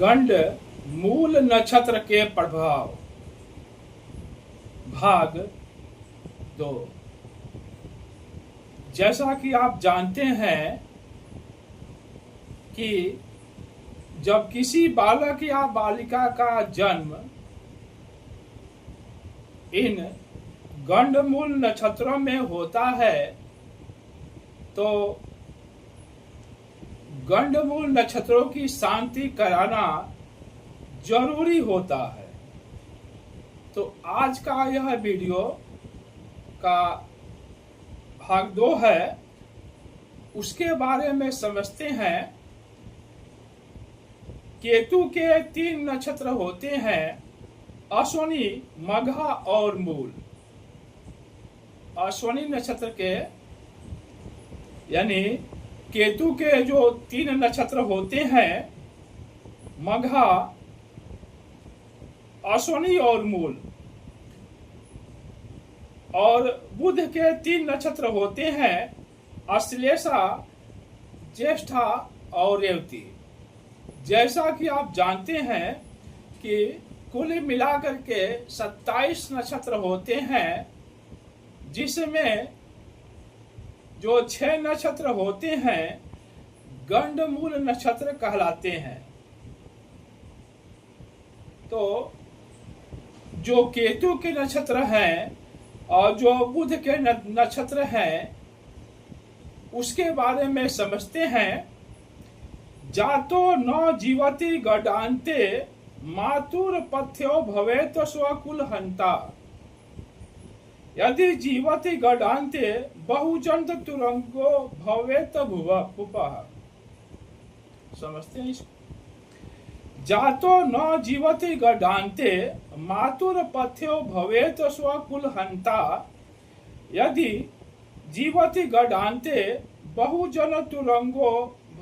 गंड मूल नक्षत्र के प्रभाव भाग 2। जैसा कि आप जानते हैं कि जब किसी बालक या बालिका का जन्म इन गंड मूल नक्षत्रों में होता है तो गंडमूल नक्षत्रों की शांति कराना जरूरी होता है। तो आज का यह वीडियो का भाग 2 है। उसके बारे में समझते हैं। केतु के 3 नक्षत्र होते हैं, अश्विनी, मघा और मूल। अश्विनी नक्षत्र के यानी केतु के जो 3 नक्षत्र होते हैं, मघा, अश्विनी और मूल, और बुध के 3 नक्षत्र होते हैं, अश्लेषा, ज्येष्ठा और रेवती। जैसा कि आप जानते हैं कि कुल मिलाकर के 27 नक्षत्र होते हैं, जिसमें जो 6 नक्षत्र होते हैं गंडमूल नक्षत्र कहलाते हैं। तो जो केतु के नक्षत्र हैं और जो बुध के नक्षत्र हैं उसके बारे में समझते हैं। जातो न जीवति गडान्ते मातुर पथ्यो भवेत स्वकुल हंता। यदि जीवति गडान्ते बहुजंत तुरंगो भवेत भुवः। समझते हैं इसको? जातो न जीवति गडान्ते मातुर पथ्यो भवेत स्वकुल हंता। यदि जीवति गडान्ते बहुजन तुरंगो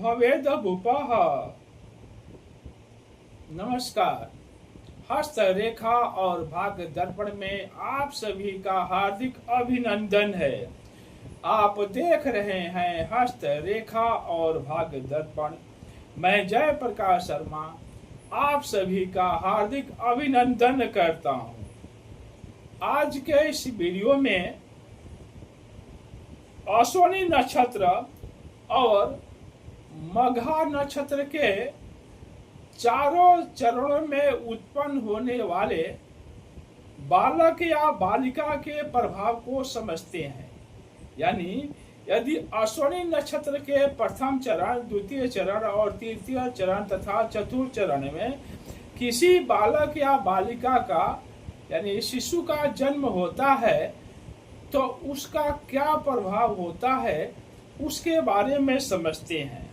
भवेद भुवः। नमस्कार। हस्तरेखा और भाग्य दर्पण में आप सभी का हार्दिक अभिनंदन है। आप देख रहे हैं हस्तरेखा और भाग्य दर्पण। मैं जय प्रकाश शर्मा आप सभी का हार्दिक अभिनंदन करता हूं। आज के इस वीडियो में अश्विनी नक्षत्र और मघा नक्षत्र के चारों चरणों में उत्पन्न होने वाले बालक या बालिका के प्रभाव को समझते हैं। यानी यदि अश्विनी नक्षत्र के प्रथम चरण, द्वितीय चरण और तृतीय चरण तथा चतुर्थ चरण में किसी बालक या बालिका का यानी शिशु का जन्म होता है तो उसका क्या प्रभाव होता है उसके बारे में समझते हैं।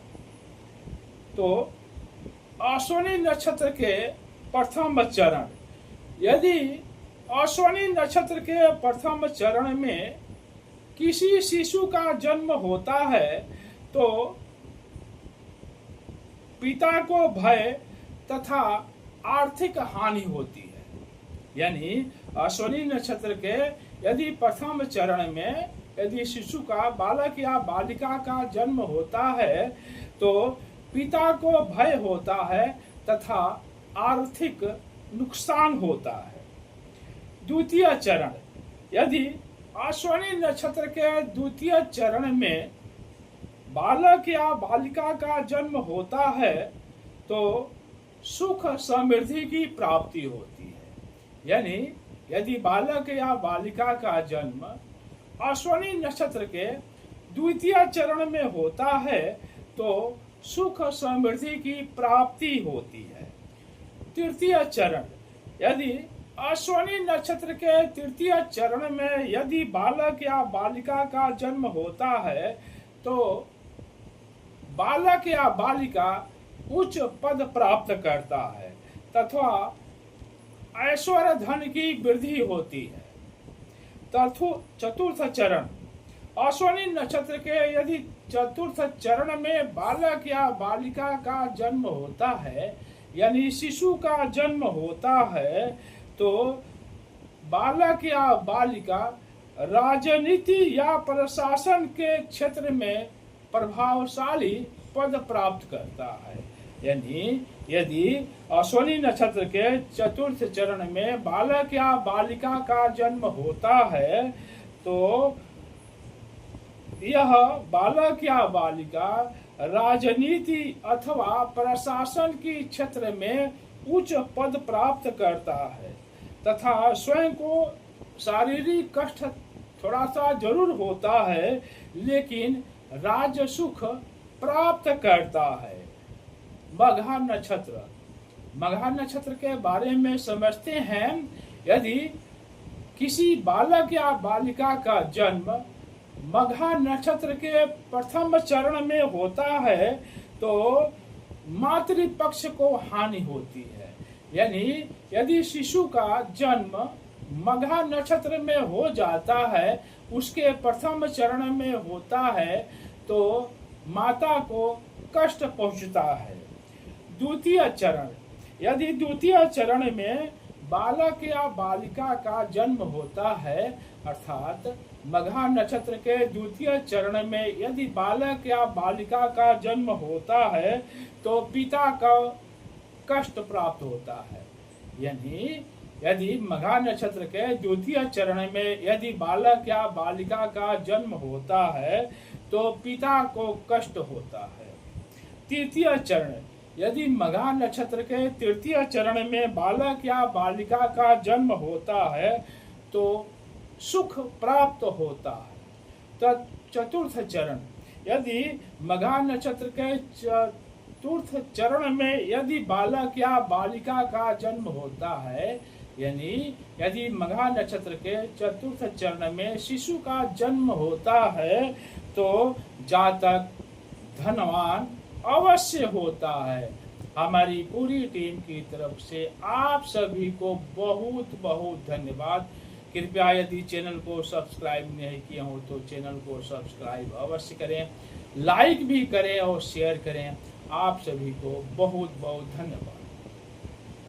तो अश्विनी नक्षत्र के प्रथम चरण, यदि अश्विनी नक्षत्र के प्रथम चरण में किसी शिशु का जन्म होता है तो पिता को भय तथा आर्थिक हानि होती है। यानी अश्विनी नक्षत्र के यदि प्रथम चरण में यदि शिशु का, बालक या बालिका का जन्म होता है तो पिता को भय होता है तथा आर्थिक नुकसान होता है। द्वितीय चरण, यदि अश्विनी नक्षत्र के द्वितीय चरण में बालक या बालिका का जन्म होता है तो सुख समृद्धि की प्राप्ति होती है। यानी यदि बालक या बालिका का जन्म अश्विनी नक्षत्र के द्वितीय चरण में होता है तो सुख समृद्धि की प्राप्ति होती है। तृतीय चरण, यदि अश्विनी नक्षत्र के तृतीय चरण में यदि बालक या बालिका का जन्म होता है तो बालक या बालिका उच्च पद प्राप्त करता है तथा ऐश्वर्य धन की वृद्धि होती है। चतुर्थ चरण, अश्विनी नक्षत्र के यदि चतुर्थ चरण में बालक या बालिका का जन्म होता है यानी शिशु का जन्म होता है तो बालक या बालिका राजनीति या प्रशासन के क्षेत्र में प्रभावशाली पद प्राप्त करता है। यानी यदि अश्विनी नक्षत्र के चतुर्थ चरण में बालक या बालिका का जन्म होता है तो यह बालक या बालिका राजनीति अथवा प्रशासन की क्षेत्र में उच्च पद प्राप्त करता है तथा स्वयं को शारीरिक कष्ट थोड़ा सा जरूर होता है लेकिन राज्य सुख प्राप्त करता है। मघा नक्षत्र के बारे में समझते हैं। यदि किसी बालक या बालिका का जन्म मघा नक्षत्र के प्रथम चरण में होता है तो मातृपक्ष को हानि होती है। यानी यदि शिशु का जन्म मघा नक्षत्र में हो जाता है, उसके प्रथम चरण में होता है तो माता को कष्ट पहुंचता है। द्वितीय चरण, यदि द्वितीय चरण में बालक या बालिका का जन्म होता है अर्थात मघा नक्षत्र के द्वितीय चरण में यदि बालक या बालिका का जन्म होता है तो पिता का कष्ट प्राप्त होता है। यानी यदि मघा नक्षत्र के द्वितीय चरण में यदि बालक या बालिका का जन्म होता है तो पिता को कष्ट होता है। तृतीय चरण, यदि मघा नक्षत्र के तृतीय चरण में बालक या बालिका का जन्म होता है तो सुख प्राप्त होता है। चतुर्थ चरण, यदि मघा नक्षत्र के चतुर्थ चरण में यदि बालक या बालिका का जन्म होता है, यानी यदि मघा नक्षत्र के चतुर्थ चरण में शिशु का जन्म होता है तो जातक धनवान अवश्य होता है। हमारी पूरी टीम की तरफ से आप सभी को बहुत बहुत धन्यवाद। कृपया यदि चैनल को सब्सक्राइब नहीं किए हो तो चैनल को सब्सक्राइब अवश्य करें, लाइक भी करें और शेयर करें। आप सभी को बहुत बहुत धन्यवाद।